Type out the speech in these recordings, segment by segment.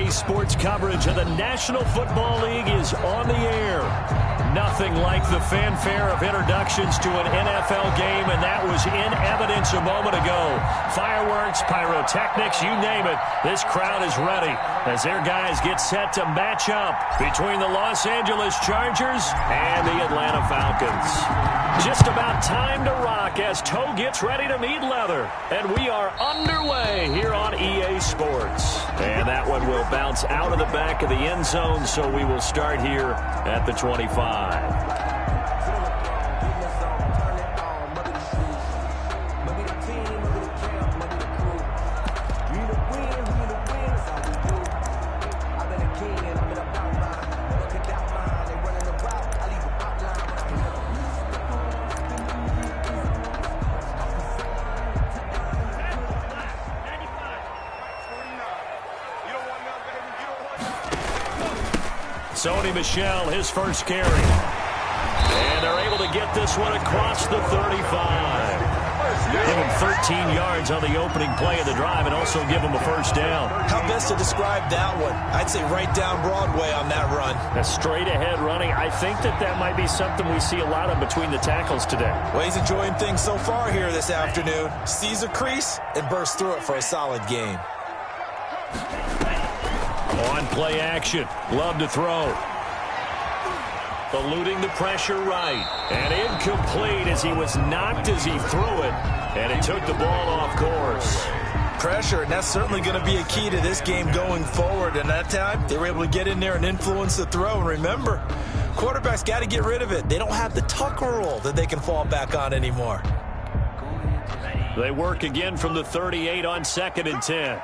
EA Sports coverage of the National Football League is on the air. Nothing like the fanfare of introductions to an NFL game, and that was in evidence a moment ago. Fireworks, pyrotechnics, you name it. This crowd is ready as their guys get set to match up between the Los Angeles Chargers and the Atlanta Falcons. Just about time to rock as toe gets ready to meet leather. And we are underway here on EA Sports. And that one will bounce out of the back of the end zone, so we will start here at the 25. Sony Michel, his first carry. And they're able to get this one across the 35. Give him 13 yards on the opening play of the drive and also give him a first down. How best to describe that one? I'd say right down Broadway on that run. A straight ahead running. I think that might be something we see a lot of between the tackles today. Well, he's enjoying things so far here this afternoon. Sees a crease and bursts through it for a solid game. On play action. Love to throw. Eluding the pressure right. And incomplete as he was knocked as he threw it. And he took the ball off course. Pressure, and that's certainly going to be a key to this game going forward. And that time, they were able to get in there and influence the throw. And remember, quarterbacks got to get rid of it. They don't have the tuck rule that they can fall back on anymore. They work again from the 38 on 2nd and 10.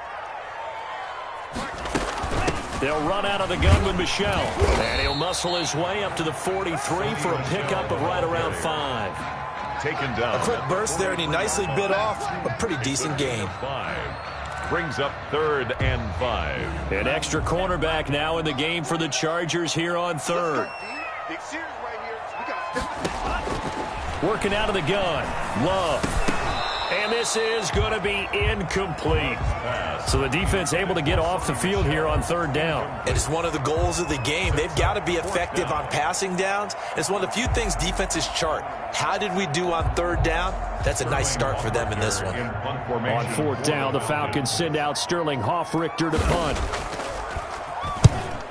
They'll run out of the gun with Michel. And he'll muscle his way up to the 43 for a pickup of right around 5. Taken down. A quick burst there, and he nicely bit off a pretty decent gain. 5. Brings up 3rd and 5. An extra cornerback now in the game for the Chargers here on 3rd. Working out of the gun. Love. And this is going to be incomplete. So the defense able to get off the field here on 3rd down. It is one of the goals of the game. They've got to be effective on passing downs. It's one of the few things defenses chart. How did we do on 3rd down? That's a nice start for them in this one. On 4th down, the Falcons send out Sterling Hoffrichter to punt.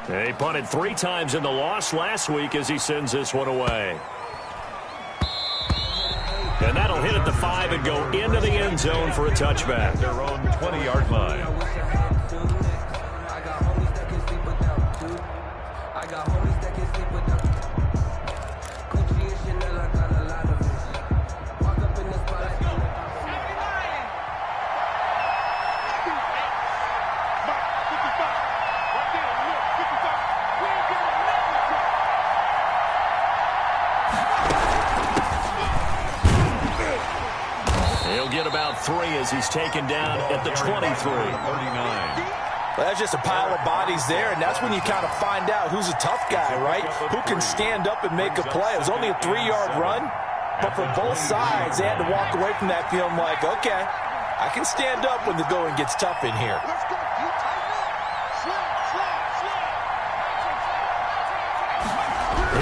They punted 3 times in the loss last week as he sends this one away. And that'll hit at the 5 and go into the end zone for a touchback. Their own 20-yard line. Get about 3 as he's taken down at the 23. 39. Well, that's just a pile of bodies there, and that's when you kind of find out who's a tough guy, right? Who can stand up and make a play. It was only a 3-yard run, but for both sides, they had to walk away from that feeling like, okay, I can stand up when the going gets tough in here.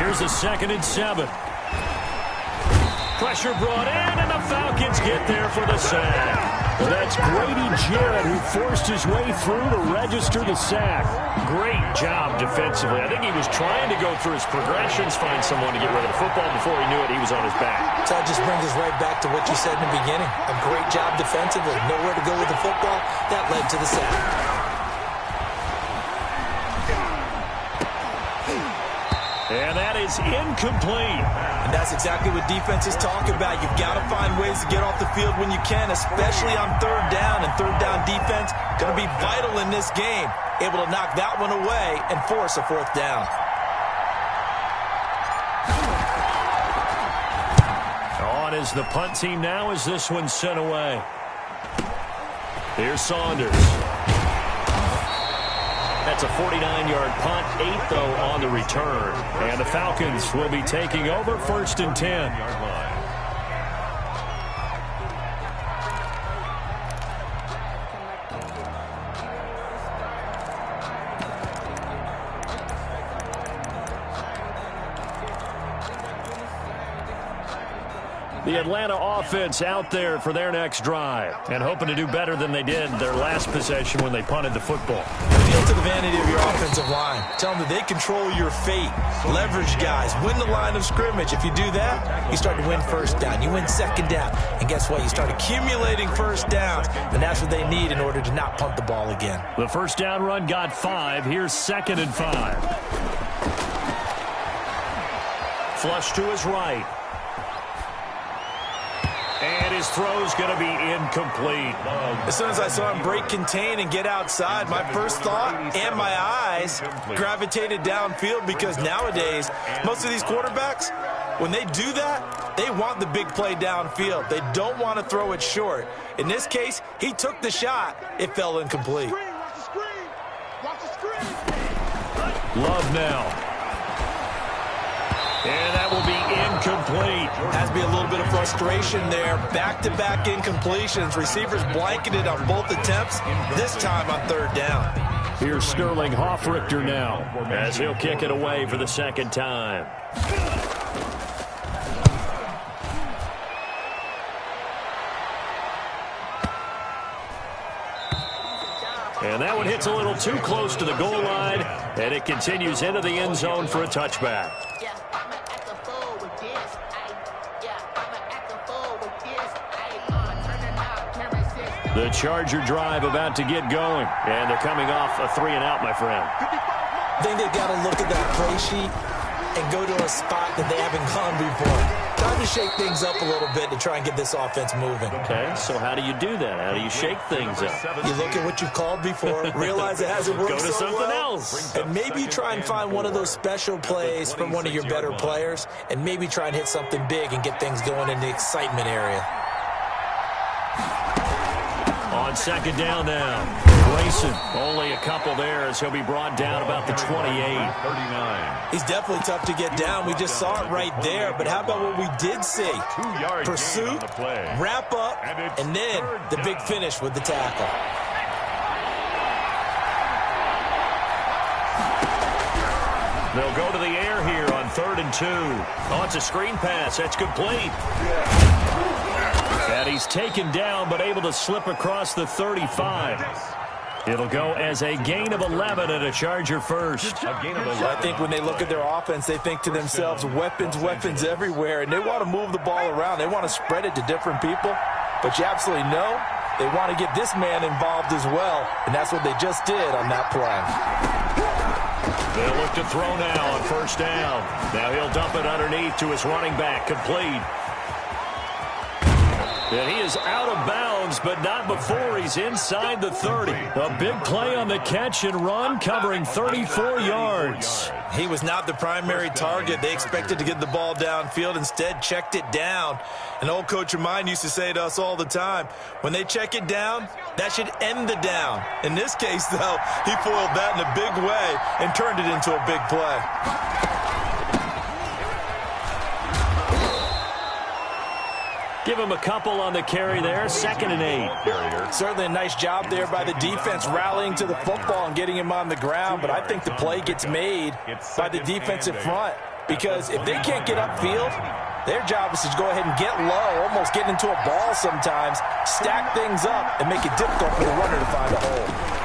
Here's a 2nd and 7. Pressure brought in, and the Falcons get there for the sack. Well, that's Grady Jarrett who forced his way through to register the sack. Great job defensively. I think he was trying to go through his progressions, find someone to get rid of the football. Before he knew it, he was on his back. So that just brings us right back to what you said in the beginning. A great job defensively. Nowhere to go with the football. That led to the sack. And that is incomplete. And that's exactly what defenses talk about. You've got to find ways to get off the field when you can, especially on 3rd down. And 3rd down defense going to be vital in this game. Able to knock that one away and force a 4th down. On is the punt team now as this one's sent away. Here's Saunders. That's a 49-yard punt, 8 though on the return. And the Falcons will be taking over 1st and 10. The Atlanta offense out there for their next drive and hoping to do better than they did their last possession when they punted the football. Appeal to the vanity of your offensive line. Tell them that they control your fate. Leverage guys. Win the line of scrimmage. If you do that, you start to win first down. You win second down. And guess what? You start accumulating first downs, and that's what they need in order to not punt the ball again. The first down run got 5. Here's 2nd and 5. Flush to his right. And his throw's going to be incomplete. As soon as I saw him break contain and get outside, my first thought and my eyes gravitated downfield, because nowadays, most of these quarterbacks, when they do that, they want the big play downfield. They don't want to throw it short. In this case, he took the shot. It fell incomplete. Love now. And that will be incomplete. Has to be a little bit of frustration there. Back-to-back incompletions. Receivers blanketed on both attempts, this time on 3rd down. Here's Sterling Hoffrichter now as he'll kick it away for the 2nd time. And that one hits a little too close to the goal line, and it continues into the end zone for a touchback. The Charger drive about to get going, and they're coming off a 3-and-out, my friend. I think they've got to look at that play sheet and go to a spot that they haven't gone before. Time to shake things up a little bit to try and get this offense moving. Okay, so how do you do that? How do you shake things up? You look at what you've called before, realize it hasn't worked Go to so something well, else. and maybe try and find one of those special plays from one of your better players, and maybe try and hit something big and get things going in the excitement area. On 2nd down now, Grayson, only a couple there as he'll be brought down about the 28. 39. He's definitely tough to get down. We just saw it right there. But how about what we did see? Pursuit, wrap up, and then the big finish with the tackle. They'll go to the air here on 3rd and 2. Oh, it's a screen pass. That's complete. And he's taken down but able to slip across the 35. It'll go as a gain of 11 and a Charger first. I think when they look at their offense, they think to themselves, weapons, weapons everywhere, and they want to move the ball around. They want to spread it to different people, but you absolutely know they want to get this man involved as well, and that's what they just did on that play. They'll look to throw now on 1st down. Now he'll dump it underneath to his running back, complete. And he is out of bounds, but not before he's inside the 30. A big play on the catch and run, covering 34 yards. He was not the primary target. They expected to get the ball downfield, instead checked it down. An old coach of mine used to say to us all the time, when they check it down, that should end the down. In this case, though, he foiled that in a big way and turned it into a big play. Give him a couple on the carry there, 2nd and 8. Certainly a nice job there by the defense rallying to the football and getting him on the ground, but I think the play gets made by the defensive front, because if they can't get upfield, their job is to go ahead and get low, almost get into a ball sometimes, stack things up, and make it difficult for the runner to find a hole.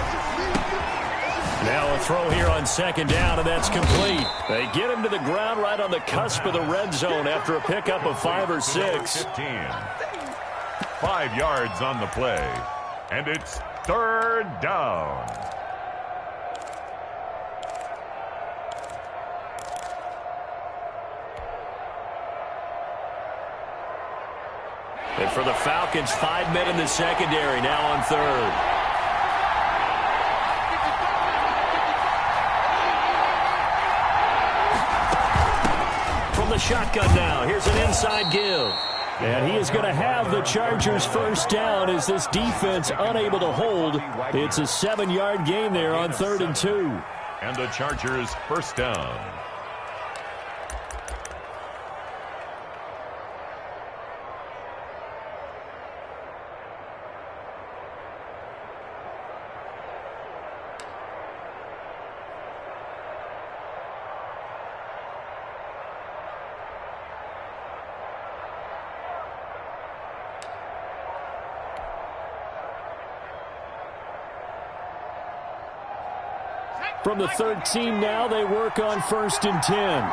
Now a throw here on 2nd down, and that's complete. They get him to the ground right on the cusp of the red zone after a pickup of 5 or 6. 15. 5 yards on the play, and it's 3rd down. And for the Falcons, 5 men in the secondary now on 3rd. The shotgun now. Here's an inside give. And he is going to have the Chargers first down as this defense unable to hold. It's a 7-yard gain there on 3rd and 2. And the Chargers first down. From the 13 now, they work on 1st and 10.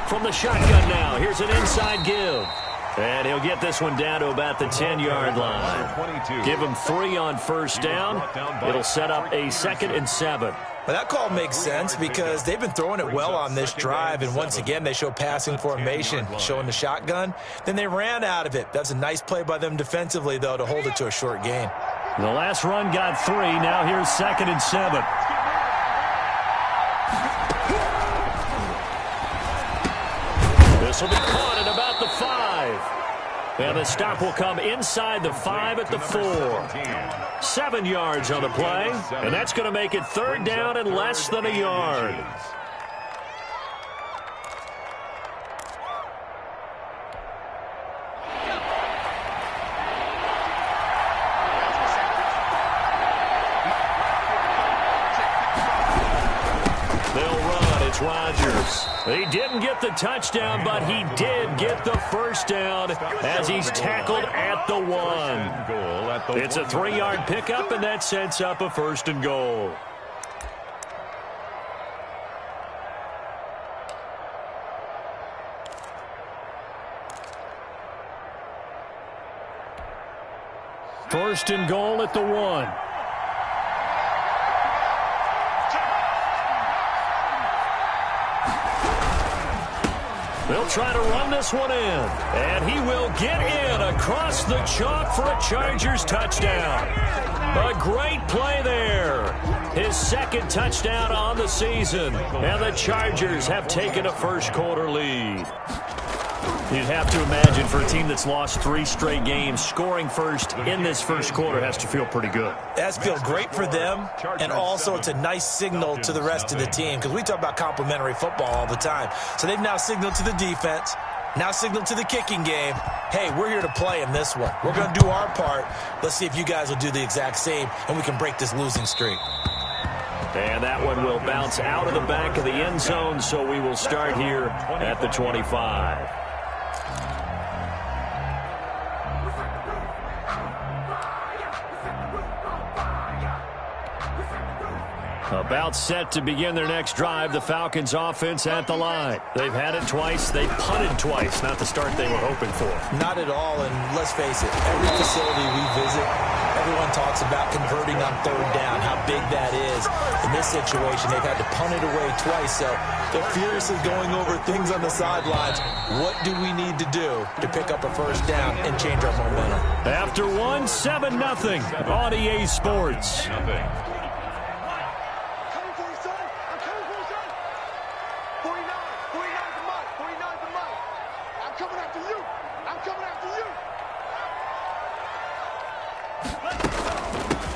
From the shotgun now, here's an inside give. And he'll get this one down to about the 10-yard line. Give him 3 on 1st down. It'll set up a 2nd and 7. Well, that call makes sense because they've been throwing it well on this drive, and once again, they show passing formation, showing the shotgun. Then they ran out of it. That's a nice play by them defensively, though, to hold it to a short gain. The last run got 3. Now here's 2nd and 7. This will be caught at about the 5. And the stop will come inside the 5 at the 4. 7 yards on the play, and that's going to make it 3rd down and less than a yard. Rodgers. He didn't get the touchdown, but he did get the 1st down as he's tackled at the 1. It's a 3-yard pickup, and that sets up a 1st and goal. First and goal at the 1. They'll try to run this one in, and he will get in across the chalk for a Chargers touchdown. A great play there. His 2nd touchdown on the season, and the Chargers have taken a first-quarter lead. You'd have to imagine for a team that's lost 3 straight games, scoring first in this first quarter has to feel pretty good. That's feel great for them, and also it's a nice signal to the rest of the team because we talk about complimentary football all the time. So they've now signaled to the defense, now signaled to the kicking game, hey, we're here to play in this one. We're going to do our part. Let's see if you guys will do the exact same, and we can break this losing streak. And that one will bounce out of the back of the end zone, so we will start here at the 25. About set to begin their next drive, the Falcons offense at the line. They've had it twice. They punted twice. Not the start they were hoping for. Not at all, and let's face it, every facility we visit, everyone talks about converting on 3rd down, how big that is. In this situation, they've had to punt it away twice, so they're furiously going over things on the sidelines. What do we need to do to pick up a 1st down and change our momentum? After 1, 7-0 on EA Sports.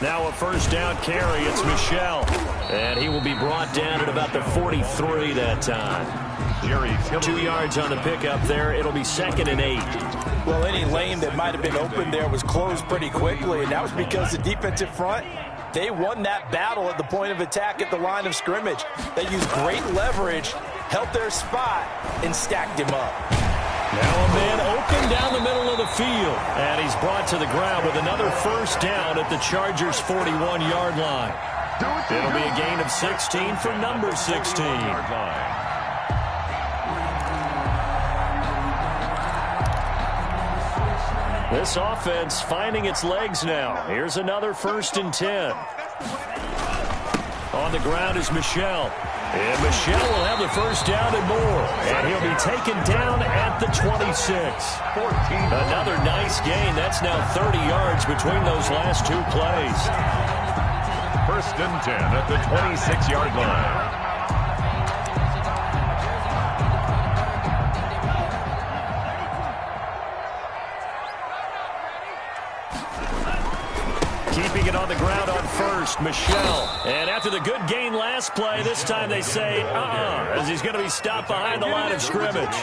Now a 1st down carry. It's Michel. And he will be brought down at about the 43 that time. 2 yards on the pickup there. It'll be 2nd and 8. Well, any lane that might have been open there was closed pretty quickly, and that was because the defensive front, they won that battle at the point of attack at the line of scrimmage. They used great leverage, held their spot, and stacked him up. Now a man open down the middle of the field. And he's brought to the ground with another 1st down at the Chargers' 41-yard line. It'll be a gain of 16 for number 16. This offense finding its legs now. Here's another 1st and 10. On the ground is Michel. And Michel will have the 1st down and more. And he'll be taken down at the 26. Another nice gain. That's now 30 yards between those last 2 plays. 1st and 10 at the 26-yard line. Keeping it on the ground on 1st, Michel. And after the good gain last play, this time they say, as he's going to be stopped behind the line of scrimmage.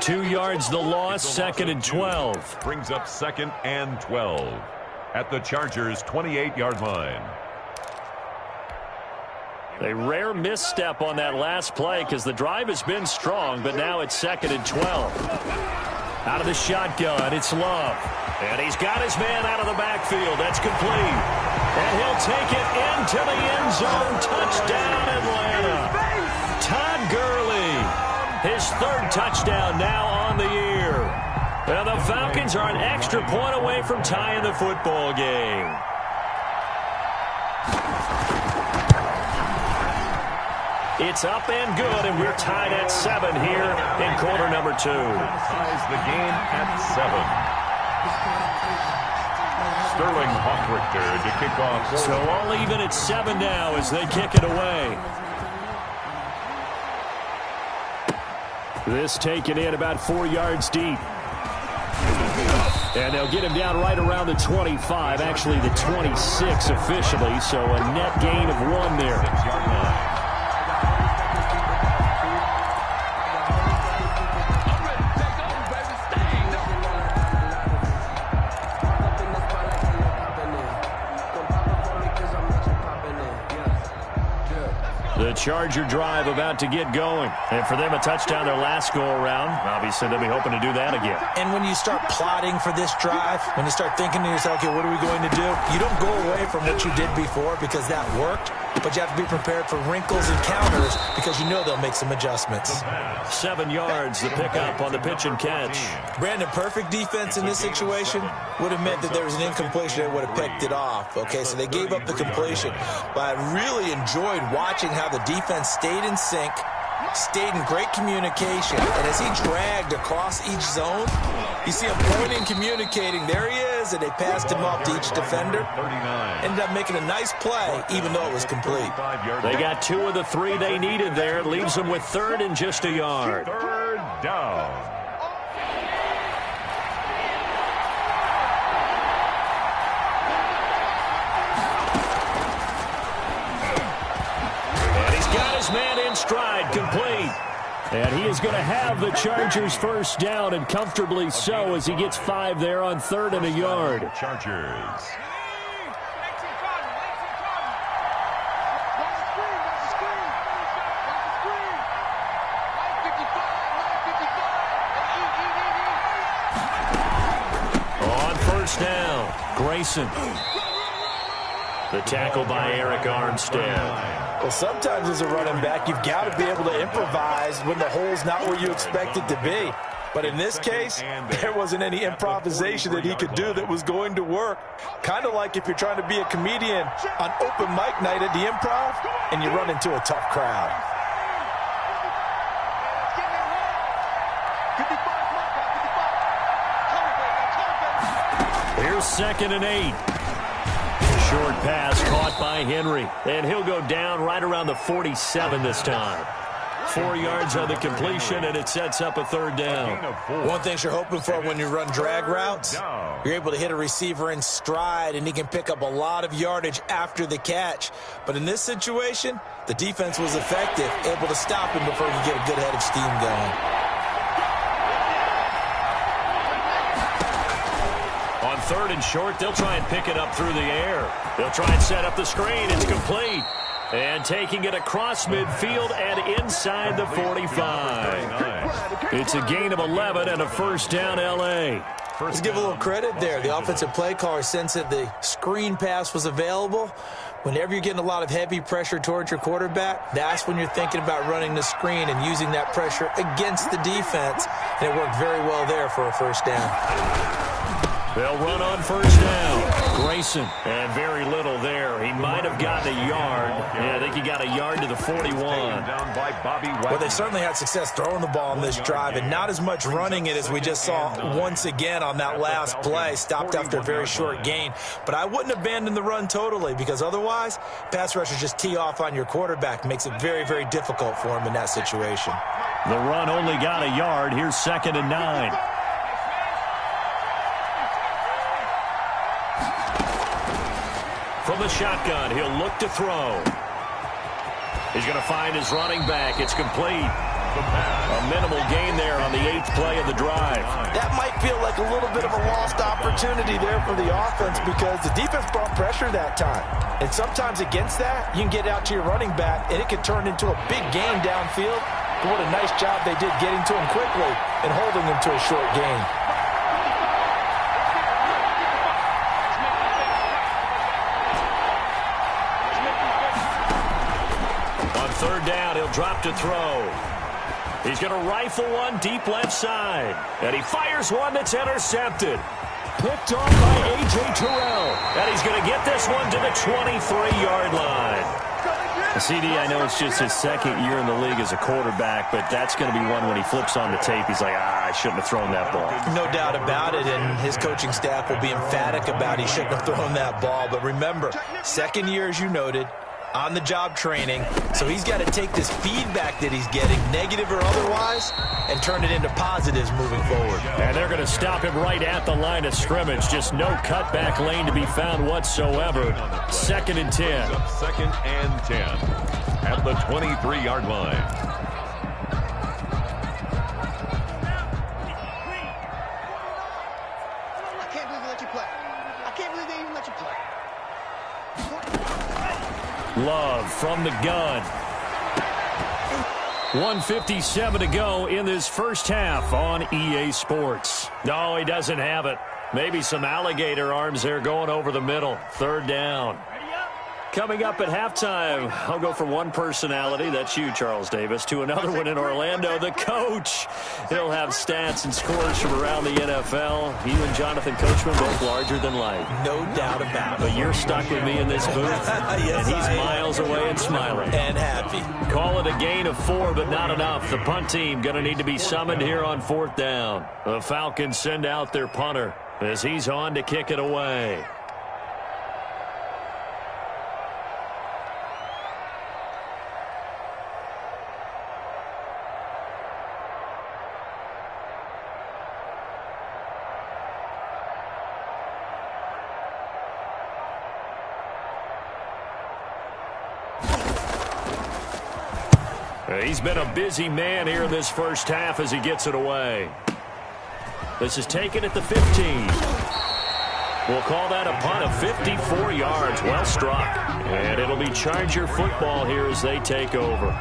2 yards the loss, 2nd and 12. Brings up 2nd and 12 at the Chargers' 28-yard line. A rare misstep on that last play because the drive has been strong, but now it's 2nd and 12. Out of the shotgun, it's Love. And he's got his man out of the backfield. That's complete. And he'll take it into the end zone. Touchdown, Atlanta. Todd Gurley, his third touchdown now on the year. And the Falcons are an extra point away from tying the football game. It's up and good, and we're tied at 7 here in quarter number 2. Ties the game at 7. Sterling Hawkrichter to kick off. So all even at 7 now as they kick it away. This taken in about 4 yards deep. And they'll get him down right around the 25, actually the 26 officially, so a net gain of 1 there. 6-yard line. The Charger drive about to get going. And for them, a touchdown their last go-around. Obviously, they'll be hoping to do that again. And when you start plotting for this drive, when you start thinking to yourself, okay, what are we going to do? You don't go away from what you did before because that worked, but you have to be prepared for wrinkles and counters because you know they'll make some adjustments. 7 yards, the pickup on the pitch and catch. Brandon, perfect defense in this situation would have meant that there was an incompletion that would have picked it off. Okay, so they gave up the completion. But I really enjoyed watching how the defense stayed in sync, stayed in great communication, and as he dragged across each zone, you see him pointing, communicating. There he is, and they passed him off to each defender. 39. Ended up making a nice play, even though it was complete. They got 2 of the 3 they needed there. It leaves them with 3rd and just a yard. 3rd down. Man in stride, complete. And he is going to have the Chargers first down, and comfortably so, as he gets 5 there on 3rd and a yard. Chargers. On first down, Grayson. The tackle by Eric Armstead. Well, sometimes as a running back, you've got to be able to improvise when the hole's not where you expect it to be. But in this case, there wasn't any improvisation that he could do that was going to work. Kind of like if you're trying to be a comedian on open mic night at the Improv and you run into a tough crowd. Here's 2nd and 8. Short pass caught by Henry. And he'll go down right around the 47 this time. 4 yards on the completion, and it sets up a 3rd down. One thing you're hoping for when you run drag routes, you're able to hit a receiver in stride, and he can pick up a lot of yardage after the catch. But in this situation, the defense was effective, able to stop him before he could get a good head of steam going. On 3rd and short, they'll try and pick it up through the air. They'll try and set up the screen. It's complete. And taking it across midfield and inside the 45. It's a gain of 11 and a first down, L.A. Let's give a little credit there. The offensive play caller sensed that the screen pass was available. Whenever you're getting a lot of heavy pressure towards your quarterback, that's when you're thinking about running the screen and using that pressure against the defense. And it worked very well there for a first down. They'll run on first down. Grayson, and very little there. He might have gotten a yard. Yeah, I think he got a yard to the 41. Well, they certainly had success throwing the ball on this drive, and not as much running it as we just saw once again on that last play. Stopped after a very short gain. But I wouldn't abandon the run totally, because otherwise, pass rushers just tee off on your quarterback. Makes it very, very difficult for him in that situation. The run only got a yard. Here's 2nd and 9. From the shotgun, he'll look to throw. He's going to find his running back. It's complete. A minimal gain there on the 8th play of the drive. That might feel like a little bit of a lost opportunity there for the offense because the defense brought pressure that time. And sometimes against that, you can get out to your running back, and it can turn into a big gain downfield. But what a nice job they did getting to him quickly and holding him to a short gain. He'll drop to throw. He's going to rifle one deep left side. And he fires one that's intercepted. Picked off by A.J. Terrell. And he's going to get this one to the 23-yard line. CD, I know it's just his second year in the league as a quarterback, but that's going to be one when he flips on the tape. He's like, I shouldn't have thrown that ball. No doubt about it, and his coaching staff will be emphatic about he shouldn't have thrown that ball. But remember, second year, as you noted, on-the-job training. So he's got to take this feedback that he's getting, negative or otherwise, and turn it into positives moving forward. And they're going to stop him right at the line of scrimmage. Just no cutback lane to be found whatsoever. 2nd and 10. 2nd and 10 at the 23-yard line. I can't believe they let you play. I can't believe they even let you play. Love from the gun. 1:57 to go in this first half on EA Sports. No, he doesn't have it. Maybe some alligator arms there going over the middle. 3rd down. Coming up at halftime, I'll go from one personality, that's you, Charles Davis, to another one in Orlando, the coach. He'll have stats and scores from around the NFL. You and Jonathan Coachman both larger than life. No doubt about it. But you're stuck with me in this booth, yes, and he's miles away and smiling. And happy. Call it a gain of 4, but not enough. The punt team going to need to be summoned here on 4th down. The Falcons send out their punter as he's on to kick it away. He's been a busy man here in this first half as he gets it away. This is taken at the 15. We'll call that a punt of 54 yards. Well struck. And it'll be Charger football here as they take over.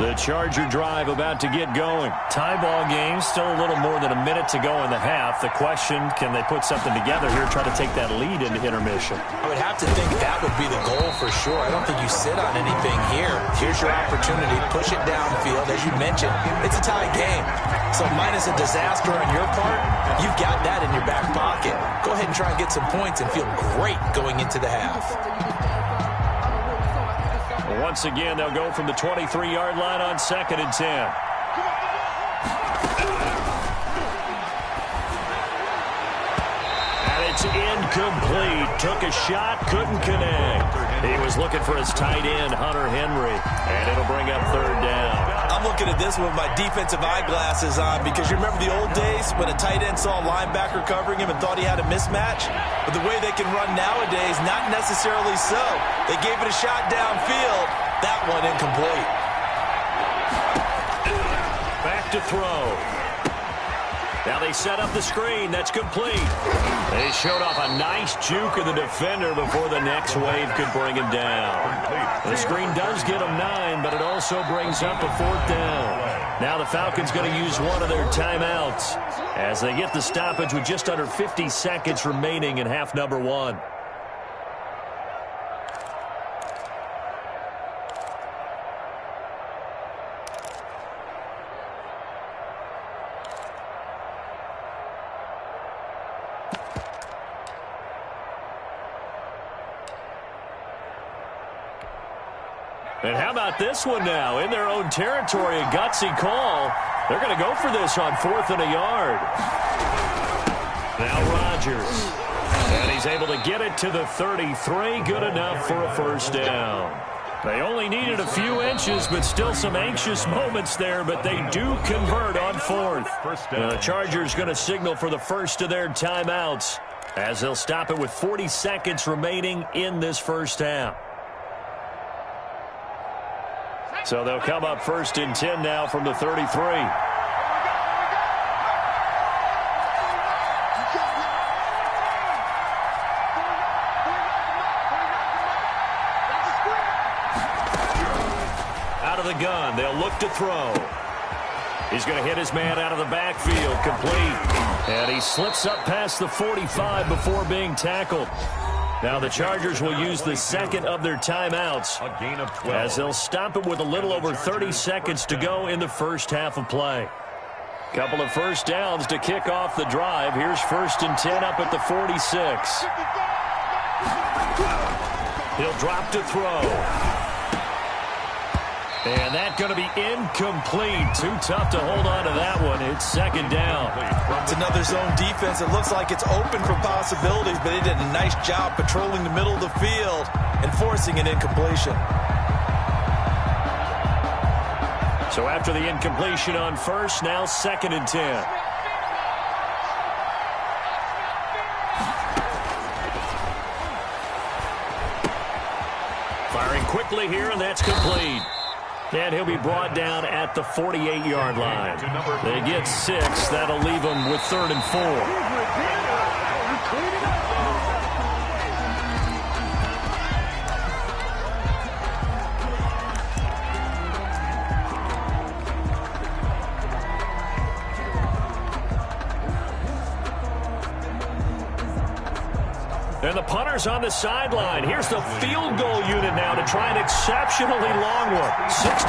The Charger drive about to get going. Tie ball game, still a little more than a minute to go in the half. The question, can they put something together here, try to take that lead into intermission? I would have to think that would be the goal for sure. I don't think you sit on anything here. Here's your opportunity. Push it downfield. As you mentioned, it's a tie game. So minus a disaster on your part, you've got that in your back pocket. Go ahead and try and get some points and feel great going into the half. Once again, they'll go from the 23-yard line on 2nd and 10. And it's incomplete. Took a shot, couldn't connect. He was looking for his tight end, Hunter Henry, and it'll bring up 3rd down. I'm looking at this with my defensive eyeglasses on because you remember the old days when a tight end saw a linebacker covering him and thought he had a mismatch? But the way they can run nowadays, not necessarily so. They gave it a shot downfield. That one incomplete. Back to throw. Now they set up the screen. That's complete. They showed off a nice juke of the defender before the next wave could bring him down. The screen does get him 9, but it also brings up a 4th down. Now the Falcons going to use one of their timeouts as they get the stoppage with just under 50 seconds remaining in half number 1. And how about this one now? In their own territory, a gutsy call. They're going to go for this on 4th and a yard. Now Rodgers. And he's able to get it to the 33. Good enough for a 1st down. They only needed a few inches, but still some anxious moments there, but they do convert on 4th. The Chargers going to signal for the first of their timeouts as they'll stop it with 40 seconds remaining in this first half. So they'll come up 1st and 10 now from the 33. Out of the gun, they'll look to throw. He's going to hit his man out of the backfield, complete. And he slips up past the 45 before being tackled. Now the Chargers will use the second of their timeouts A gain of 12. as they'll stop it with a little over 30 seconds to go in the first half of play. Couple of first downs to kick off the drive. Here's 1st and 10 up at the 46. He'll drop to throw. And that's going to be incomplete. Too tough to hold on to that one. It's 2nd down. It's another zone defense. It looks like it's open for possibilities, but they did a nice job patrolling the middle of the field and forcing an incompletion. So after the incompletion on first, now 2nd and 10. Firing quickly here, and that's complete. And he'll be brought down at the 48-yard line. They get 6. That'll leave them with 3rd and 4. And the punter's on the sideline. Here's the field goal unit now to try an exceptionally long one. 64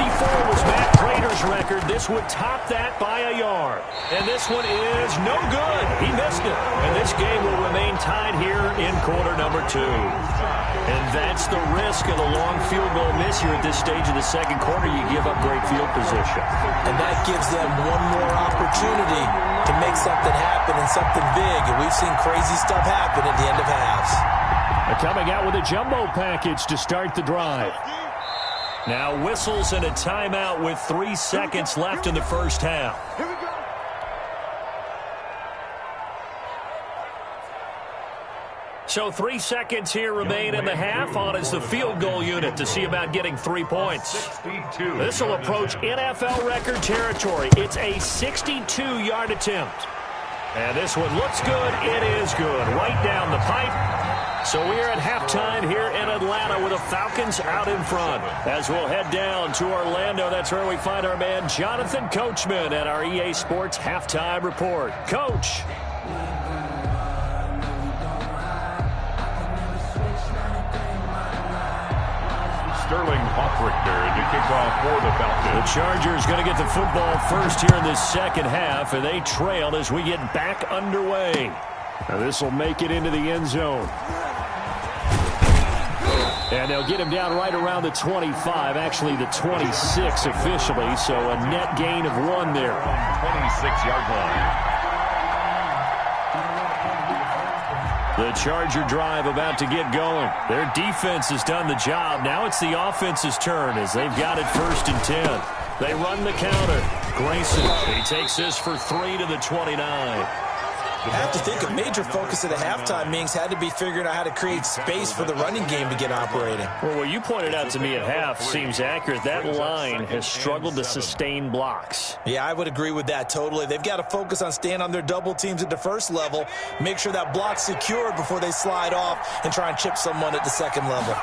was Matt Prater's record. This would top that by a yard. And this one is no good. He missed it. And this game will remain tied here in quarter number 2. And that's the risk of the long field goal miss here at this stage of the second quarter. You give up great field position. And that gives them one more opportunity to make something happen and something big. And we've seen crazy stuff happen at the end of halves. Coming out with a jumbo package to start the drive. Now whistles and a timeout with 3 seconds left in the first half. Here we go. So 3 seconds here remain in the half. On is the field goal unit to see about getting 3 points. 62. This will approach NFL record territory. It's a 62-yard attempt. And this one looks good. It is good. Right down the pipe. So we are at halftime here in Atlanta with the Falcons out in front. As we'll head down to Orlando, that's where we find our man Jonathan Coachman at our EA Sports Halftime Report. Coach. Sterling Hoffrichter to kick off for the Falcons. The Chargers going to get the football first here in this second half, and they trail as we get back underway. Now this will make it into the end zone. And they'll get him down right around the 25, actually the 26 officially, so a net gain of 1 there. 26-yard line. The Charger drive about to get going. Their defense has done the job. Now it's the offense's turn as they've got it 1st and 10. They run the counter. Grayson, he takes this for 3 to the 29. I have to think a major focus of the halftime meetings had to be figuring out how to create space for the running game to get operating. Well, what you pointed out to me at half seems accurate. That line has struggled to sustain blocks. Yeah, I would agree with that totally. They've got to focus on staying on their double teams at the first level, make sure that block's secured before they slide off and try and chip someone at the second level.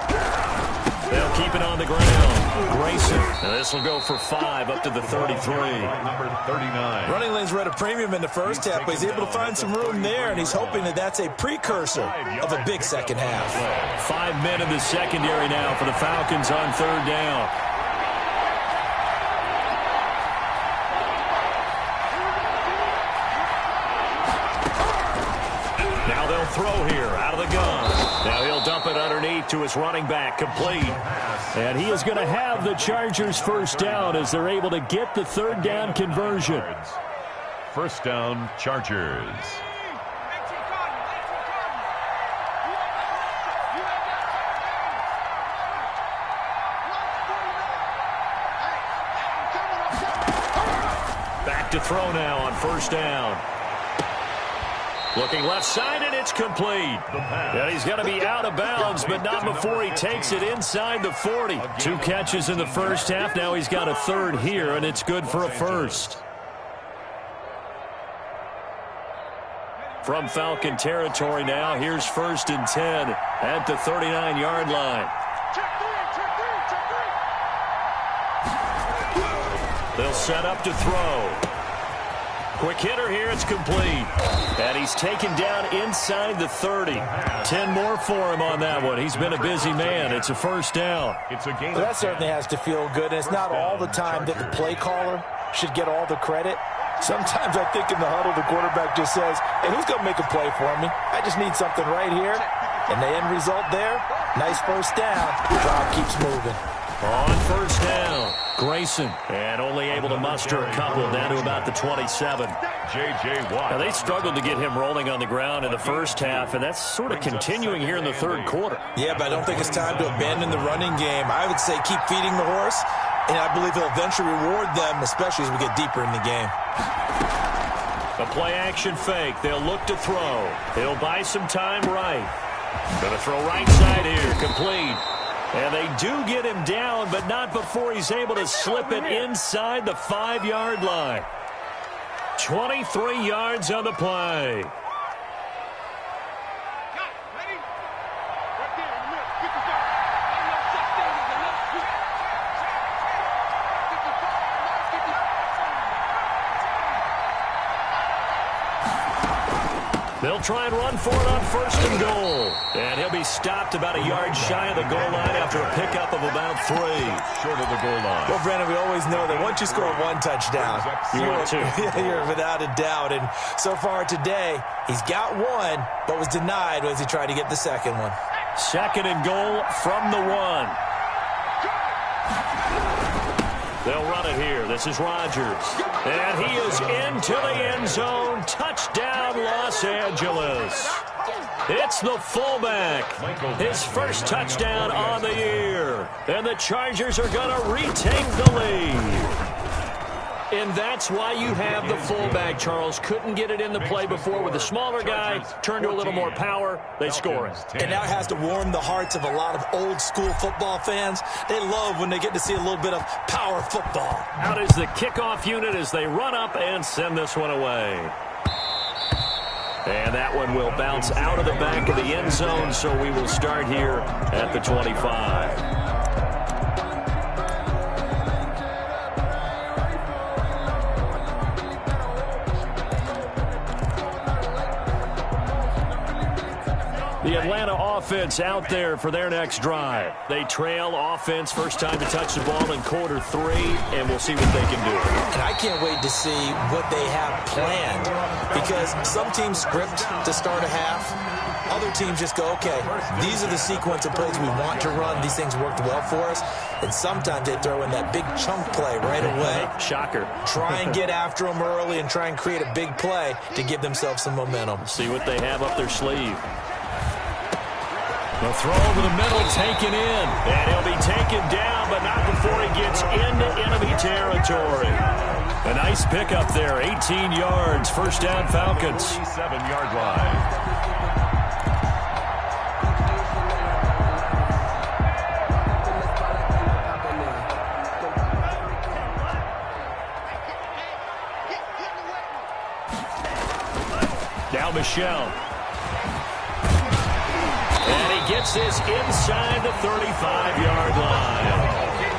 They'll keep it on the ground. Grayson. And this will go for 5 up to the 33. Number 39. Running lanes were at a premium in the first half, but he's able to find some room there, and he's hoping that that's a precursor of a big second half. 5 men in the secondary now for the Falcons on 3rd down. Now they'll throw here out of the gun. Now he'll dump it underneath to his running back, complete. And he is going to have the Chargers first down as they're able to get the 3rd down conversion. First down, Chargers. Back to throw now on 1st down. Looking left side, and it's complete. And he's going to be out of bounds, but not before he takes it inside the 40. 2 catches in the first half. Now he's got a 3rd here, and it's good for a 1st. From Falcon territory now, here's 1st and 10 at the 39-yard line. They'll set up to throw. Quick hitter here. It's complete. And he's taken down inside the 30. 10 more for him on that one. He's been a busy man. It's a first down. Well, that certainly has to feel good. And it's not all the time that the play caller should get all the credit. Sometimes I think in the huddle, the quarterback just says, hey, who's going to make a play for me? I just need something right here. And the end result there, nice first down. The drive keeps moving. On first down, Grayson. And only able to muster a couple down to about the 27. J.J. Watt. Now, they struggled to get him rolling on the ground in the first half, and that's sort of continuing here in the third quarter. Yeah, but I don't think it's time to abandon the running game. I would say keep feeding the horse, and I believe he'll eventually reward them, especially as we get deeper in the game. A play-action fake. They'll look to throw. He'll buy some time right. Going to throw right side here. Complete. And they do get him down, but not before he's able to slip it inside the 5-yard line. 23 yards on the play. They'll try and run for it on first and goal. And he'll be stopped about a yard shy of the goal line after a pickup of about 3. Short of the goal line. Well, Brandon, we always know that once you score one touchdown, you're without a doubt. And so far today, he's got one, but was denied as he tried to get the second one. Second and goal from the 1. They'll run it here. This is Rodgers. And he is into the end zone. Touchdown, Los Angeles. It's the fullback. His first touchdown on the year. And the Chargers are going to retake the lead. And that's why you have the fullback, Charles. Couldn't get it in the play before with the smaller guy. Turned to a little more power. They score it. And now it has to warm the hearts of a lot of old-school football fans. They love when they get to see a little bit of power football. Out is the kickoff unit as they run up and send this one away. And that one will bounce out of the back of the end zone, so we will start here at the 25. The Atlanta offense out there for their next drive. They trail offense, first time to touch the ball in quarter 3, and we'll see what they can do. And I can't wait to see what they have planned, because some teams script to start a half. Other teams just go, okay, these are the sequence of plays we want to run. These things worked well for us. And sometimes they throw in that big chunk play right away. Shocker. Try and get after them early and try and create a big play to give themselves some momentum. See what they have up their sleeve. The throw over the middle, taken in. And he'll be taken down, but not before he gets into enemy territory. A nice pickup there, 18 yards. First down, Falcons. 7-yard line. Now Michelle. Gets this inside the 35-yard line.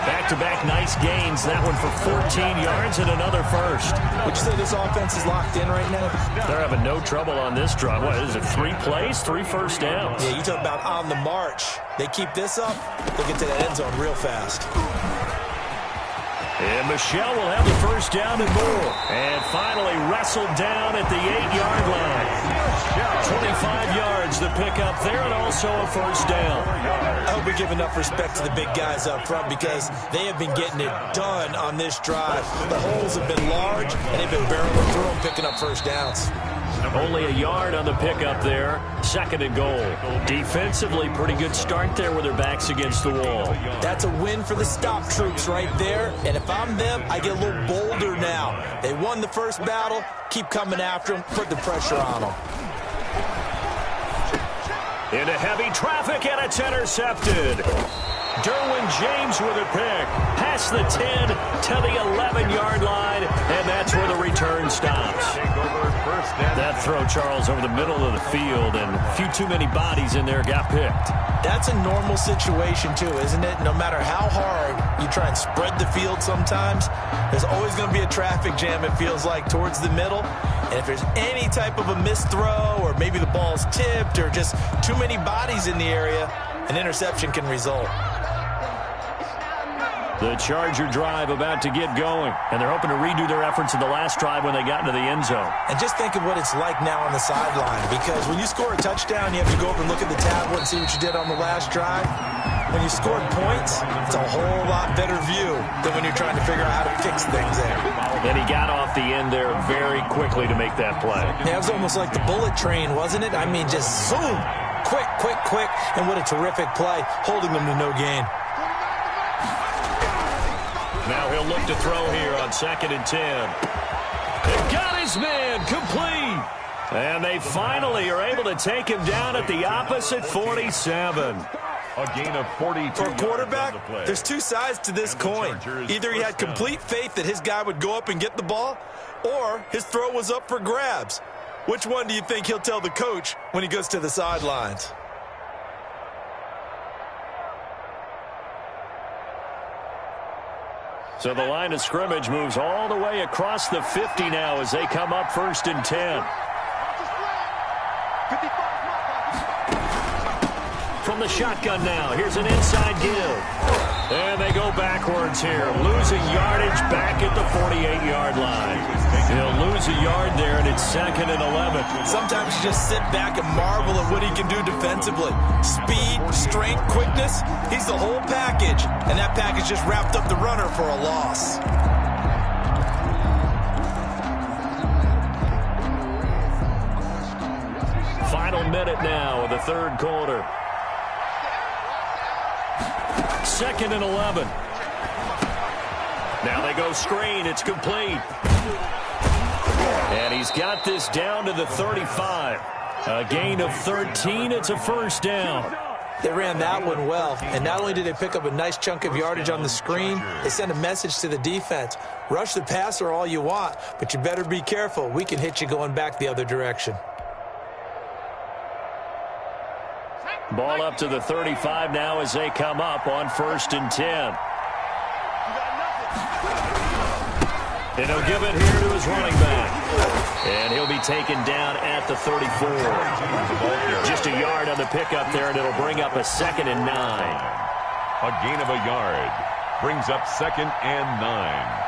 Back-to-back nice gains. That one for 14 yards and another first. Would you say this offense is locked in right now? They're having no trouble on this drive. What is it, 3 plays, 3 first downs? Yeah, you talk about on the march. They keep this up, they get to that end zone real fast. And Michelle will have the first down and more. And finally wrestled down at the 8-yard line. 25 yards to pick up there, and also a first down. I hope we give enough respect to the big guys up front, because they have been getting it done on this drive. The holes have been large, and they've been barreling through them, picking up first downs. Only a yard on the pickup there. Second and goal. Defensively, pretty good start there with their backs against the wall. That's a win for the stop troops right there. And if I'm them, I get a little bolder now. They won the first battle. Keep coming after them. Put the pressure on them. Into heavy traffic, and it's intercepted. Derwin James with a pick. Past the 10 to the 11-yard line, and that's where the return stops. That throw, Charles, over the middle of the field, and a few too many bodies in there got picked. That's a normal situation, too, isn't it? No matter how hard you try and spread the field sometimes, there's always going to be a traffic jam, it feels like, towards the middle. And if there's any type of a missed throw, or maybe the ball's tipped, or just too many bodies in the area, an interception can result. The Charger drive about to get going, and they're hoping to redo their efforts in the last drive when they got into the end zone. And just think of what it's like now on the sideline, because when you score a touchdown, you have to go over and look at the tablet and see what you did on the last drive. When you scored points, it's a whole lot better view than when you're trying to figure out how to fix things there. And he got off the end there very quickly to make that play. Yeah, it was almost like the bullet train, wasn't it? I mean, just zoom, quick, quick, quick, and what a terrific play, holding them to no gain. Now he'll look to throw here on 2nd and 10. They got his man complete. And they finally are able to take him down at the opposite 47. A gain of 42. For a quarterback, there's two sides to this coin. Either he had complete faith that his guy would go up and get the ball, or his throw was up for grabs. Which one do you think he'll tell the coach when he goes to the sidelines? So the line of scrimmage moves all the way across the 50 now as they come up 1st and 10. From the shotgun now, here's an inside give. And they go backwards here, losing yardage back at the 48-yard line. He'll lose a yard there, and it's 2nd and 11. Sometimes you just sit back and marvel at what he can do defensively. Speed, strength, quickness, he's the whole package. And that package just wrapped up the runner for a loss. Final minute now of the 3rd quarter. 2nd and 11. Now they go screen. It's complete. And he's got this down to the 35. A gain of 13. It's a 1st down. They ran that one well. And not only did they pick up a nice chunk of yardage on the screen, they sent a message to the defense. Rush the passer all you want, but you better be careful. We can hit you going back the other direction. Ball up to the 35 now as they come up on 1st and 10. And he'll give it here to his running back. And he'll be taken down at the 34. Just a yard on the pickup there, and it'll bring up a 2nd and 9. A gain of a yard brings up 2nd and 9.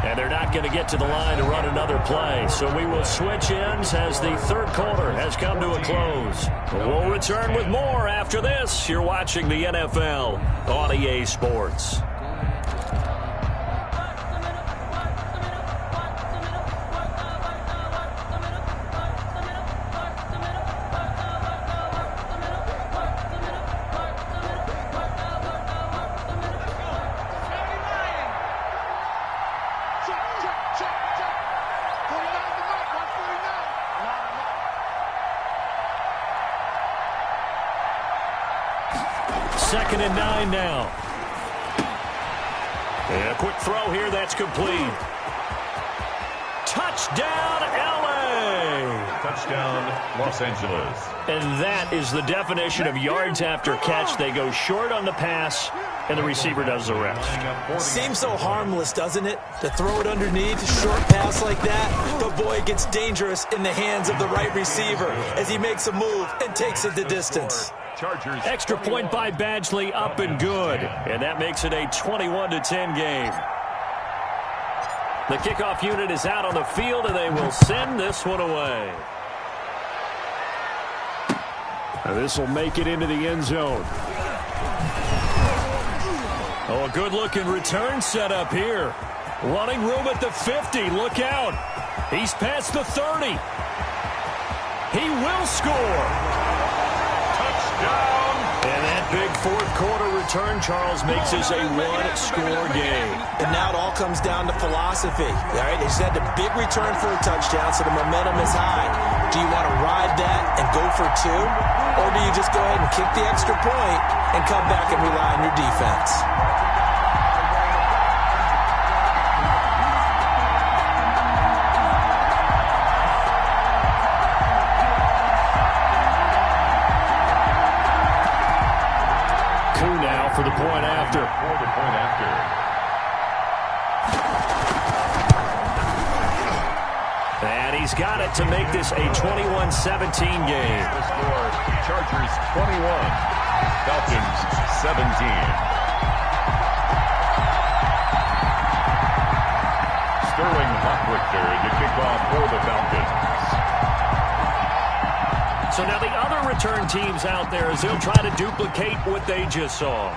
And they're not going to get to the line to run another play. So we will switch ends as the 3rd quarter has come to a close. We'll return with more after this. You're watching the NFL on EA Sports. Second and 9 now. And a quick throw here that's complete. Touchdown, LA! Touchdown, Los Angeles. And that is the definition of yards after catch. They go short on the pass, and the receiver does the rest. Seems so harmless, doesn't it? To throw it underneath, a short pass like that. But boy, it gets dangerous in the hands of the right receiver as he makes a move and takes it the distance. Chargers. Extra point by Badgley, up and good. And that makes it a 21-10 game. The kickoff unit is out on the field, and they will send this one away. This will make it into the end zone. Oh, a good-looking return set up here. Running room at the 50. Look out. He's past the 30. He will score. And that big 4th quarter return, Charles, makes this a one-score game. And now it all comes down to philosophy. All right, they just had a big return for a touchdown, so the momentum is high. Do you want to ride that and go for two? Or do you just go ahead and kick the extra point and come back and rely on your defense? Now for the point after. And he's got it to make this a 21-17 game. The score, Chargers 21, Falcons 17. Sterling Hockwictor to kick off for the Falcons. So now the other return teams out there as they'll try to duplicate what they just saw.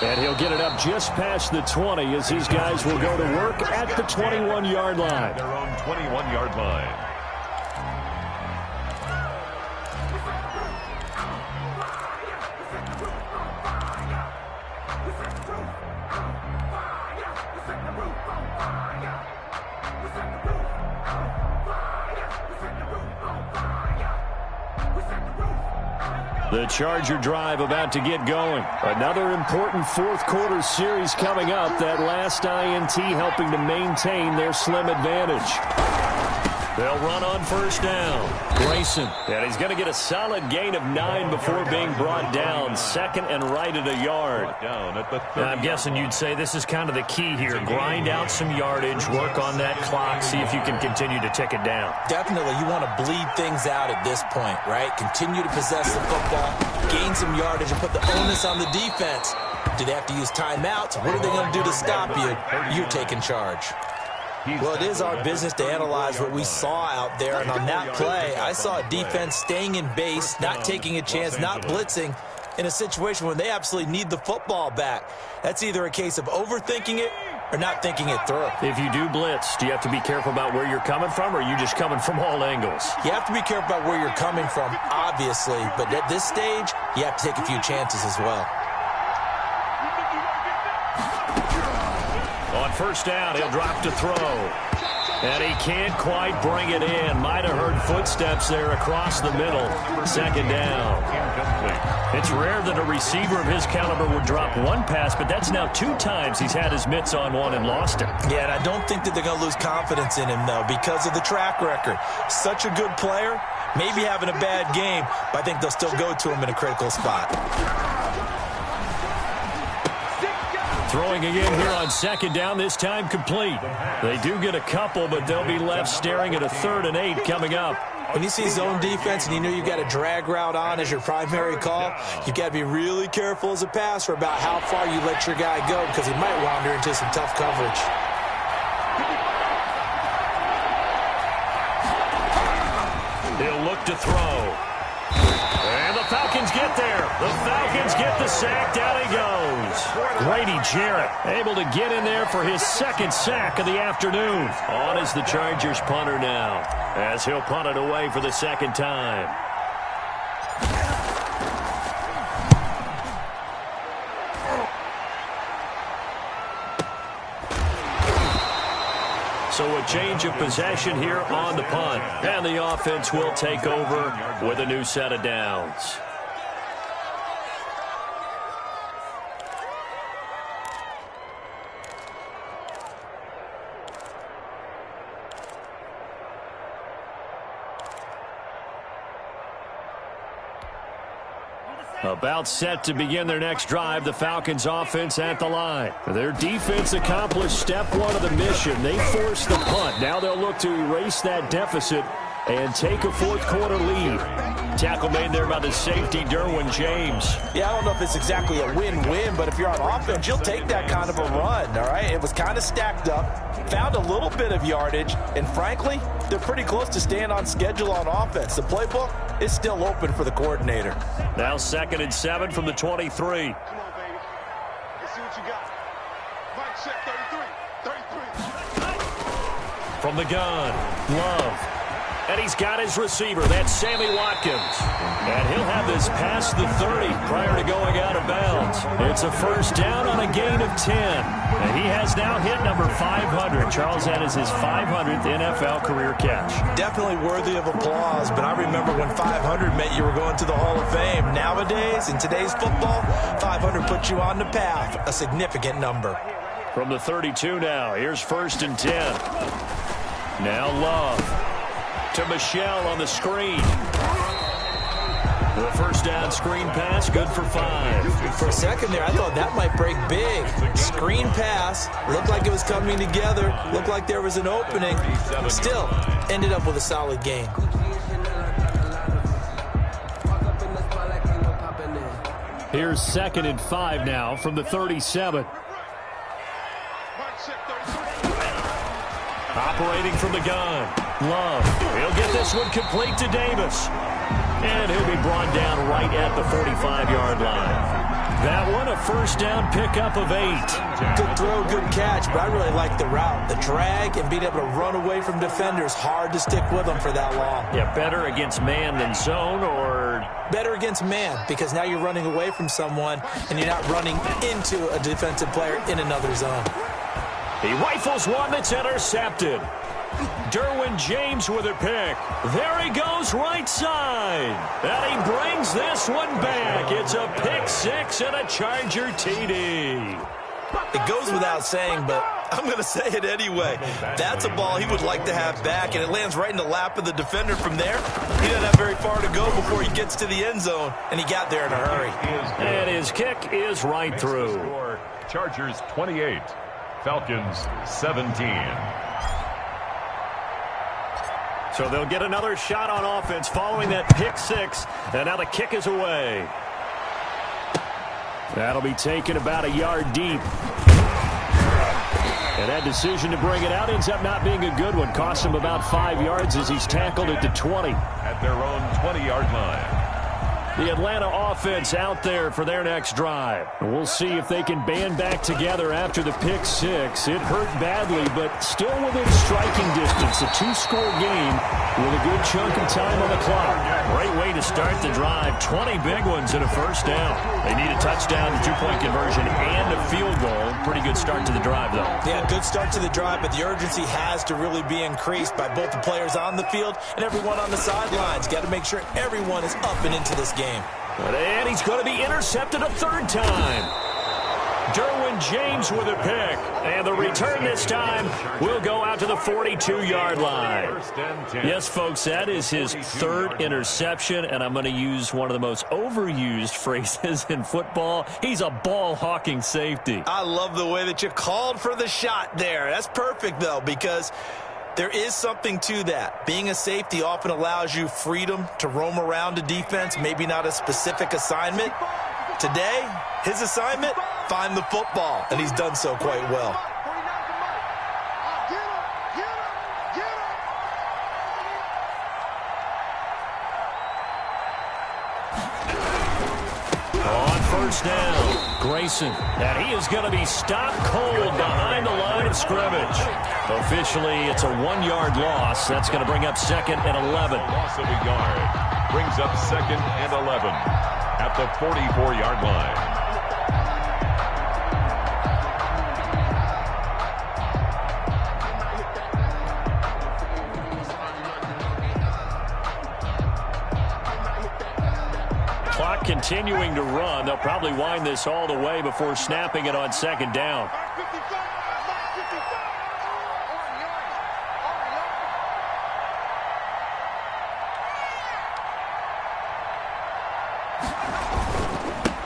And he'll get it up just past the 20 as his guys will go to work at the 21-yard line. Their own 21-yard line. The Charger drive about to get going. Another important fourth quarter series coming up. That last INT helping to maintain their slim advantage. They'll run on first down. Grayson. And he's going to get a solid gain of 9 before being brought down. Second and right at a yard. I'm guessing you'd say this is kind of the key here. Grind out some yardage, work on that clock, see if you can continue to tick it down. Definitely, you want to bleed things out at this point, right? Continue to possess the football, gain some yardage, and put the onus on the defense. Do they have to use timeouts? What are they going to do to stop you? You're taking charge. Well, it is our business to analyze what we saw out there, and on that play, I saw a defense staying in base, not taking a chance, not blitzing in a situation where they absolutely need the football back. That's either a case of overthinking it or not thinking it through. If you do blitz, do you have to be careful about where you're coming from, or are you just coming from all angles? You have to be careful about where you're coming from, obviously, but at this stage, you have to take a few chances as well. On first down, he'll drop to throw. And he can't quite bring it in. Might have heard footsteps there across the middle. Second down. It's rare that a receiver of his caliber would drop one pass, but that's now 2 times he's had his mitts on one and lost it. Yeah, and I don't think that they're going to lose confidence in him, though, because of the track record. Such a good player, maybe having a bad game, but I think they'll still go to him in a critical spot. Throwing again here on second down, this time complete. They do get a couple, but they'll be left staring at a 3rd and 8 coming up. When you see zone defense and you know you've got a drag route on as your primary call, you've got to be really careful as a passer about how far you let your guy go because he might wander into some tough coverage. He'll look to throw. And the Falcons get there. The Falcons get the sack. Down he goes. Grady Jarrett able to get in there for his 2nd sack of the afternoon. On is the Chargers punter now, as he'll punt it away for the 2nd time. So a change of possession here on the punt. And the offense will take over with a new set of downs. About set to begin their next drive, the Falcons offense at the line. Their defense accomplished step 1 of the mission. They forced the punt. Now they'll look to erase that deficit and take a 4th quarter lead. Tackle made there by the safety, Derwin James. Yeah, I don't know if it's exactly a win-win, but if you're on offense, you'll take that kind of a run, all right? It was kind of stacked up, found a little bit of yardage, and frankly, they're pretty close to staying on schedule on offense. The playbook is still open for the coordinator. Now 2nd and 7 from the 23. Come on, baby. Let's see what you got. Mike check 33. From the gun, Love. And he's got his receiver. That's Sammy Watkins. And he'll have this past the 30 prior to going out of bounds. It's a first down on a gain of 10. And he has now hit number 500. Charles, that is his 500th NFL career catch. Definitely worthy of applause, but I remember when 500 meant you were going to the Hall of Fame. Nowadays, in today's football, 500 puts you on the path, a significant number. From the 32 now, here's 1st and 10. Now Love to Michelle on the screen. The first down screen pass, good for 5. For a second there, I thought that might break big. Screen pass, looked like it was coming together, looked like there was an opening. Still, ended up with a solid gain. Here's 2nd and 5 now from the 37. Operating from the gun. Love. He'll get this one complete to Davis. And he'll be brought down right at the 45-yard line. That one, a first down pickup of 8. Good throw, good catch, but I really like the route. The drag and being able to run away from defenders, hard to stick with them for that long. Yeah, better against man than zone, or? Better against man, because now you're running away from someone and you're not running into a defensive player in another zone. He rifles one that's intercepted. Derwin James with a pick. There he goes right side. And he brings this one back. It's a pick 6 and a Charger TD. It goes without saying, but I'm going to say it anyway. That's a ball he would like to have back, and it lands right in the lap of the defender from there. He doesn't have very far to go before he gets to the end zone, and he got there in a hurry. And his kick is right through. Chargers 28, Falcons 17. So they'll get another shot on offense following that pick 6, and now the kick is away. That'll be taken about a yard deep. And that decision to bring it out ends up not being a good one. Costs him about 5 yards as he's tackled at the 20. At their own 20-yard line. The Atlanta offense out there for their next drive. We'll see if they can band back together after the pick 6. It hurt badly, but still within striking distance. A 2-score game with a good chunk of time on the clock. Great way to start the drive. 20 big ones and a first down. They need a touchdown, a 2-point conversion, and a field goal. Pretty good start to the drive, though. Yeah, good start to the drive, but the urgency has to really be increased by both the players on the field and everyone on the sidelines. Got to make sure everyone is up and into this game. And he's going to be intercepted a 3rd time. Derwin James with a pick. And the return this time will go out to the 42-yard line. Yes, folks, that is his 3rd interception, and I'm going to use one of the most overused phrases in football. He's a ball-hawking safety. I love the way that you called for the shot there. That's perfect, though, because there is something to that. Being a safety often allows you freedom to roam around a defense, maybe not a specific assignment. Today, his assignment, find the football, and he's done so quite well. On first down, Grayson. And he is going to be stopped cold behind the line of scrimmage. Officially, it's a 1-yard loss. That's going to bring up 2nd and 11. Loss of a yard brings up 2nd and 11 at the 44-yard line. Clock continuing to run. They'll probably wind this all the way before snapping it on 2nd down.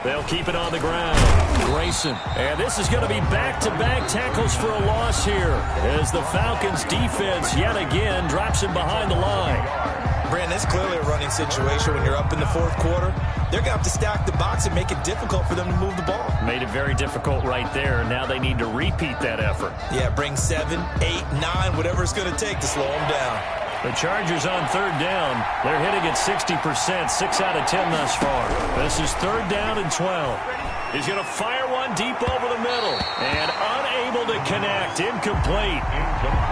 They'll keep it on the ground. Grayson. And this is going to be back-to-back tackles for a loss here as the Falcons defense yet again drops him behind the line. Brandon, it's clearly a running situation when you're up in the 4th quarter. They're going to have to stack the box and make it difficult for them to move the ball. Made it very difficult right there. Now they need to repeat that effort. Yeah, bring 7, 8, 9, whatever it's going to take to slow them down. The Chargers on 3rd down. They're hitting at 60%, 6 out of 10 thus far. This is 3rd down and 12. He's going to fire one deep over the middle. And unable to connect. Incomplete.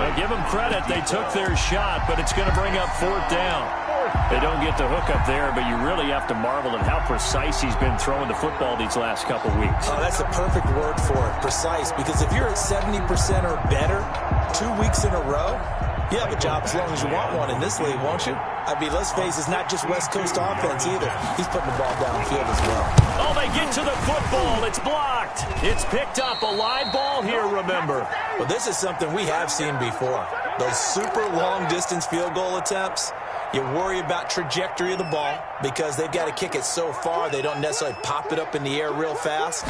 Now, give them credit. They took their shot, but it's going to bring up 4th down. They don't get the hook up there, but you really have to marvel at how precise he's been throwing the football these last couple weeks. Oh, that's a perfect word for it, precise, because if you're at 70% or better 2 weeks in a row, you have a job as long as you want one in this league, won't you? I mean, let's face it, it's not just West Coast offense either. He's putting the ball downfield as well. Oh, they get to the football. It's blocked. It's picked up. A live ball here, remember. Well, this is something we have seen before. Those super long-distance field goal attempts, you worry about trajectory of the ball because they've got to kick it so far they don't necessarily pop it up in the air real fast.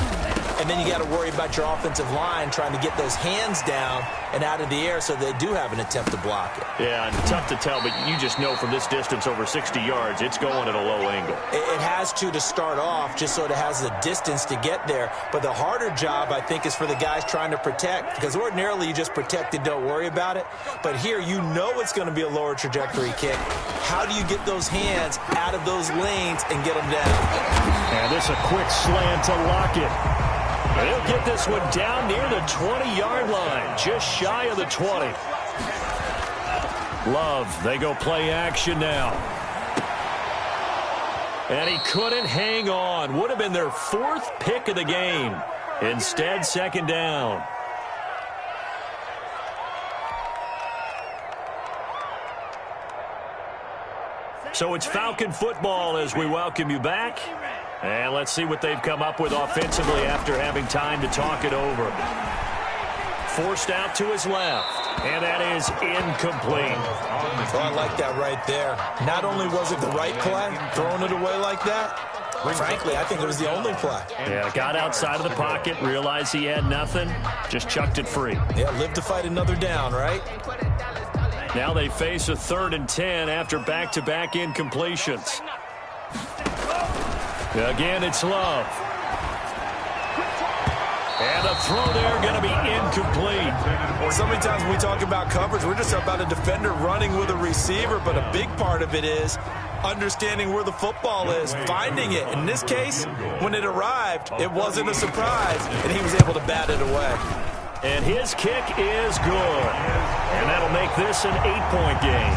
And then you got to worry about your offensive line trying to get those hands down and out of the air so they do have an attempt to block it. Yeah, and tough to tell, but you just know from this distance over 60 yards, it's going at a low angle. It has to start off just so it has the distance to get there. But the harder job, I think, is for the guys trying to protect because ordinarily you just protect and don't worry about it. But here you know it's going to be a lower trajectory kick. How do you get those hands out of those lanes and get them down? And this a quick slant to Lockett. They'll get this one down near the 20-yard line, just shy of the 20. Love, they go play action now. And he couldn't hang on. Would have been their 4th pick of the game. Instead, 2nd down. So it's Falcon football as we welcome you back. And let's see what they've come up with offensively after having time to talk it over. Forced out to his left. And that is incomplete. Oh, I like that right there. Not only was it the right play, throwing it away like that, frankly, I think it was the only play. Yeah, got outside of the pocket, realized he had nothing, just chucked it free. Yeah, live to fight another down, right? Now they face a 3rd and 10 after back-to-back incompletions. Again, it's Love. And a throw there going to be incomplete. So many times when we talk about coverage, we're just about a defender running with a receiver, but a big part of it is understanding where the football is, finding it. In this case, when it arrived, it wasn't a surprise, and he was able to bat it away. And his kick is good. And that'll make this an 8-point game.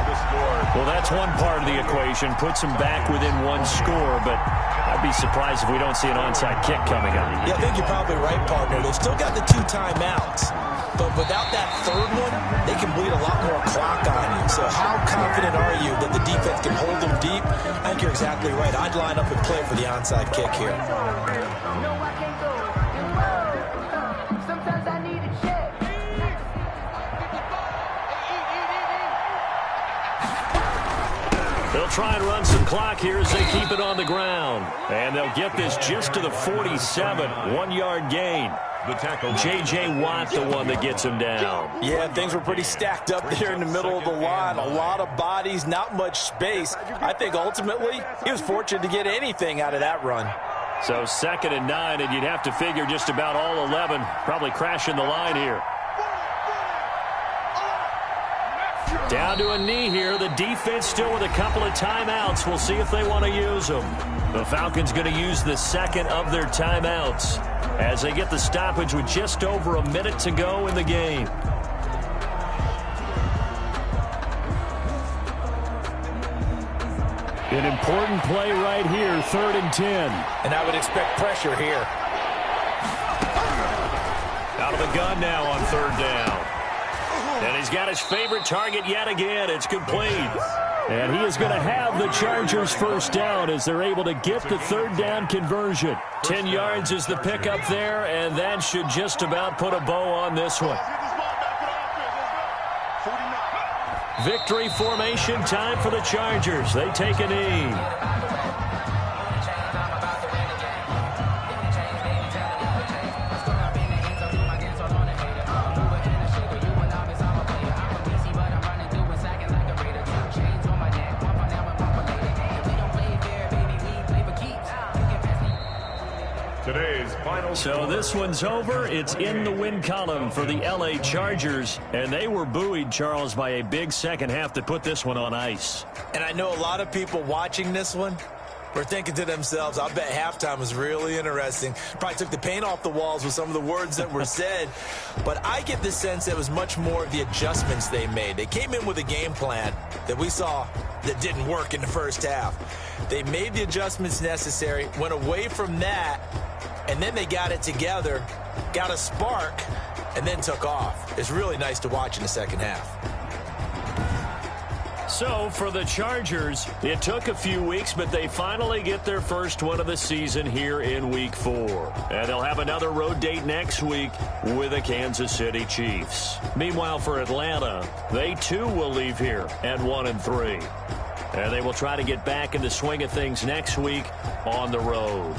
Well, that's one part of the equation. Puts him back within 1 score, but I'd be surprised if we don't see an onside kick coming up. Yeah, I think you're probably right, partner. They've still got the 2 timeouts. But without that 3rd one, they can bleed a lot more clock on you. So how confident are you that the defense can hold them deep? I think you're exactly right. I'd line up and play for the onside kick here. They'll try and run some clock here as they keep it on the ground. And they'll get this just to the 47, 1-yard gain. J.J. Watt, the one that gets him down. Yeah, things were pretty stacked up there in the middle of the line. A lot of bodies, not much space. I think ultimately he was fortunate to get anything out of that run. So 2nd and 9, and you'd have to figure just about all 11 probably crashing the line here. Down to a knee here. The defense still with a couple of timeouts. We'll see if they want to use them. The Falcons going to use the 2nd of their timeouts as they get the stoppage with just over a minute to go in the game. An important play right here, 3rd and 10. And I would expect pressure here. Out of the gun now on 3rd down. And he's got his favorite target yet again. It's complete. And he is going to have the Chargers 1st down as they're able to get the 3rd down conversion. 10 yards is the pickup there, and that should just about put a bow on this one. Victory formation time for the Chargers. They take a knee. So this one's over. It's in the win column for the L.A. Chargers. And they were buoyed, Charles, by a big second half that put this one on ice. And I know a lot of people watching this one were thinking to themselves, I bet halftime was really interesting. Probably took the paint off the walls with some of the words that were said. But I get the sense it was much more of the adjustments they made. They came in with a game plan that we saw that didn't work in the first half. They made the adjustments necessary, went away from that, and then they got it together, got a spark, and then took off. It's really nice to watch in the second half. So, for the Chargers, it took a few weeks, but they finally get their first win of the season here in Week 4. And they'll have another road date next week with the Kansas City Chiefs. Meanwhile, for Atlanta, they too will leave here at 1-3. And they will try to get back in the swing of things next week on the road.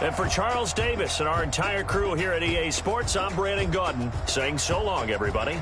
And for Charles Davis and our entire crew here at EA Sports, I'm Brandon Gaudin saying so long, everybody.